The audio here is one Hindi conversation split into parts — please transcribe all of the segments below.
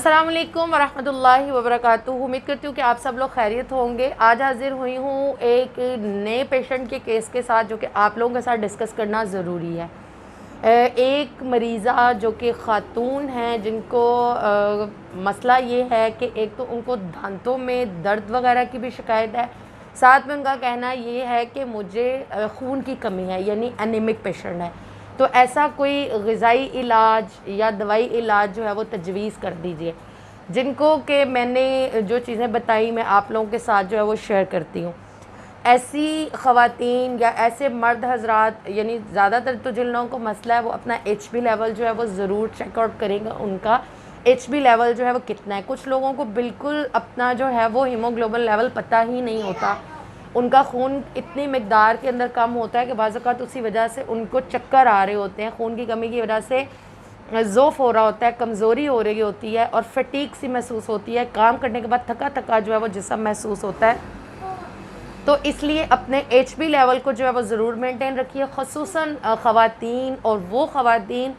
अस्सलाम वालेकुम वरहमतुल्लाहि वबरकातुहू। उम्मीद करती हूँ कि आप सब लोग खैरियत होंगे। आज हाजिर हुई हूँ एक नए पेशेंट के केस के साथ जो कि आप लोगों के साथ डिस्कस करना ज़रूरी है। एक मरीज़ा जो कि ख़ातून हैं जिनको मसला ये है कि एक तो उनको दांतों में दर्द वगैरह की भी शिकायत है, साथ में उनका कहना ये है कि मुझे खून की कमी है, यानी एनीमिक पेशेंट है। तो ऐसा कोई ग़िज़ाई इलाज या दवाई इलाज जो है वो तजवीज़ कर दीजिए। जिनको कि मैंने जो चीज़ें बताई मैं आप लोगों के साथ जो है वो शेयर करती हूँ। ऐसी ख़वातीन या ऐसे मर्द हज़रात, यानी ज़्यादातर तो जिन लोगों को मसला है वो अपना HB लेवल जो है वो ज़रूर चेकआउट करेंगे, उनका HB लेवल जो है वो कितना है। कुछ लोगों को बिल्कुल अपना जो है वो हीमोग्लोबिन लेवल पता ही नहीं होता, उनका खून इतनी मिकदार के अंदर कम होता है कि बाज़ औक़ात उसी वजह से उनको चक्कर आ रहे होते हैं, खून की कमी की वजह से ज़ोफ़ हो रहा होता है, कमज़ोरी हो रही होती है और फटीग सी महसूस होती है, काम करने के बाद थका थका जो है वो जिस्म महसूस होता है। तो इसलिए अपने HB लेवल को जो है वो ज़रूर मेंटेन रखिए, ख़ुसूसन ख़वातीन और वो ख़वातीन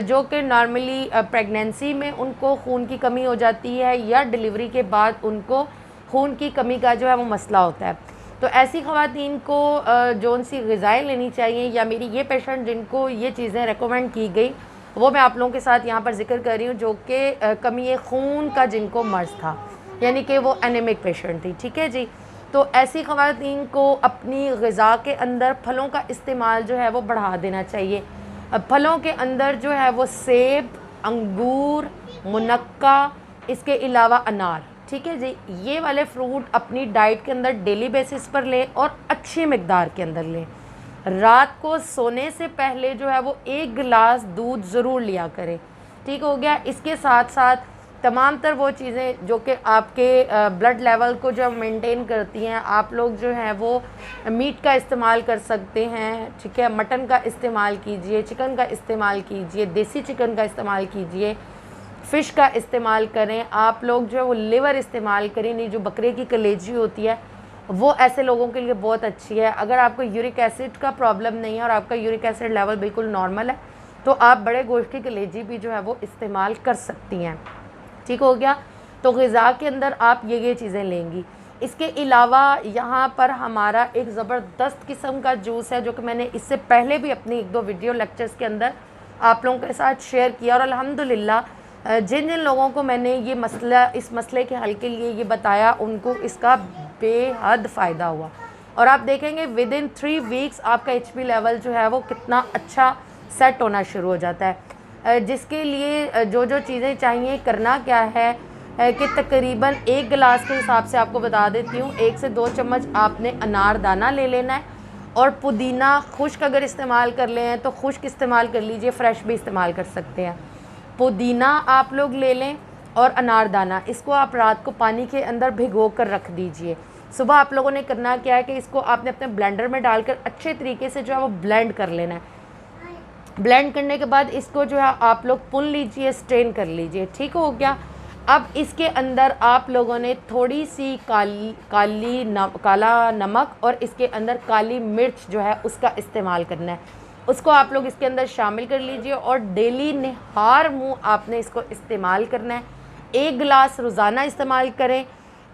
जो कि नॉर्मली प्रेगनेंसी में उनको खून की कमी हो जाती है या डिलीवरी के बाद उनको खून की कमी का जो है वो मसला होता है। तो ऐसी ख़वातीन को जौन सी ग़िज़ाएँ लेनी चाहिए, या मेरी ये पेशेंट जिनको ये चीज़ें रेकमेंड की गई वो मैं आप लोगों के साथ यहाँ पर ज़िक्र कर रही हूँ, जो कि कमी खून का जिनको मर्ज़ था, यानी कि वो एनीमिक पेशेंट थी। ठीक है जी। तो ऐसी ख़वातीन को अपनी ग़िज़ा के अंदर फलों का इस्तेमाल जो है वो बढ़ा देना चाहिए। फलों के अंदर जो है वो सेब, अंगूर, मुनक्का, इसके अलावा अनार, ठीक है जी, ये वाले फ्रूट अपनी डाइट के अंदर डेली बेसिस पर लें और अच्छी मिकदार के अंदर लें। रात को सोने से पहले जो है वो 1 गिलास दूध ज़रूर लिया करें। ठीक हो गया। इसके साथ साथ तमाम तर वो चीज़ें जो कि आपके ब्लड लेवल को जो मेंटेन करती हैं, आप लोग जो हैं वो मीट का इस्तेमाल कर सकते हैं। ठीक है, मटन का इस्तेमाल कीजिए, चिकन का इस्तेमाल कीजिए, देसी चिकन का इस्तेमाल कीजिए, फ़िश का इस्तेमाल करें। आप लोग जो है वो लिवर इस्तेमाल करें, नहीं जो बकरे की कलेजी होती है वो ऐसे लोगों के लिए बहुत अच्छी है। अगर आपको यूरिक एसिड का प्रॉब्लम नहीं है और आपका यूरिक एसिड लेवल बिल्कुल नॉर्मल है तो आप बड़े गोश्त की कलेजी भी जो है वो इस्तेमाल कर सकती हैं। ठीक हो गया। तो ग़िज़ा के अंदर आप ये चीज़ें लेंगी। इसके अलावा यहाँ पर हमारा एक ज़बरदस्त किस्म का जूस है जो कि मैंने इससे पहले भी अपनी 1-2 वीडियो लेक्चर्स के अंदर आप लोगों के साथ शेयर किया, और अल्हम्दुलिल्लाह जिन जिन लोगों को मैंने ये मसला, इस मसले के हल के लिए ये बताया, उनको इसका बेहद फ़ायदा हुआ। और आप देखेंगे विदिन 3 वीक्स आपका HB लेवल जो है वो कितना अच्छा सेट होना शुरू हो जाता है। जिसके लिए जो चीज़ें चाहिए, करना क्या है कि तकरीबन 1 गिलास के हिसाब से आपको बता देती हूँ, 1 से 2 चम्मच आपने अनारदाना ले लेना है, और पुदीना खुश्क अगर इस्तेमाल कर लें तो खुश्क इस्तेमाल कर लीजिए, फ़्रेश भी इस्तेमाल कर सकते हैं। पुदीना आप लोग ले लें और अनारदाना, इसको आप रात को पानी के अंदर भिगो कर रख दीजिए। सुबह आप लोगों ने करना क्या है कि इसको आपने अपने ब्लेंडर में डालकर अच्छे तरीके से जो है वो ब्लेंड कर लेना है। ब्लेंड करने के बाद इसको जो है आप लोग पुन लीजिए, स्ट्रेन कर लीजिए। ठीक हो गया। अब इसके अंदर आप लोगों ने थोड़ी सी काला नमक और इसके अंदर काली मिर्च जो है उसका इस्तेमाल करना है। उसको आप लोग इसके अंदर शामिल कर लीजिए और डेली निहार मुँह आपने इसको इस्तेमाल करना है। 1 गिलास रोज़ाना इस्तेमाल करें,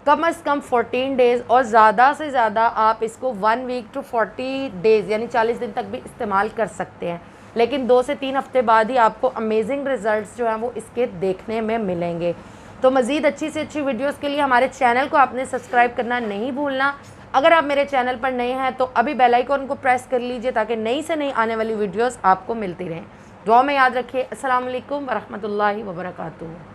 कम से कम 14 डेज़, और ज़्यादा से ज़्यादा आप इसको 1 वीक टू 40 डेज़ यानी 40 दिन तक भी इस्तेमाल कर सकते हैं। लेकिन 2 से 3 हफ्ते बाद ही आपको अमेजिंग रिज़ल्ट्स जो हैं वो इसके देखने में मिलेंगे। तो मज़ीद अच्छी से अच्छी वीडियोस के लिए हमारे चैनल को आपने सब्सक्राइब करना नहीं भूलना। अगर आप मेरे चैनल पर नए हैं तो अभी बेल आइकन को प्रेस कर लीजिए ताकि नई से नई आने वाली वीडियोस आपको मिलती रहें। दुआ में याद रखिए। अस्सलाम वालेकुम वरहमतुल्लाहि वबरकातुहू।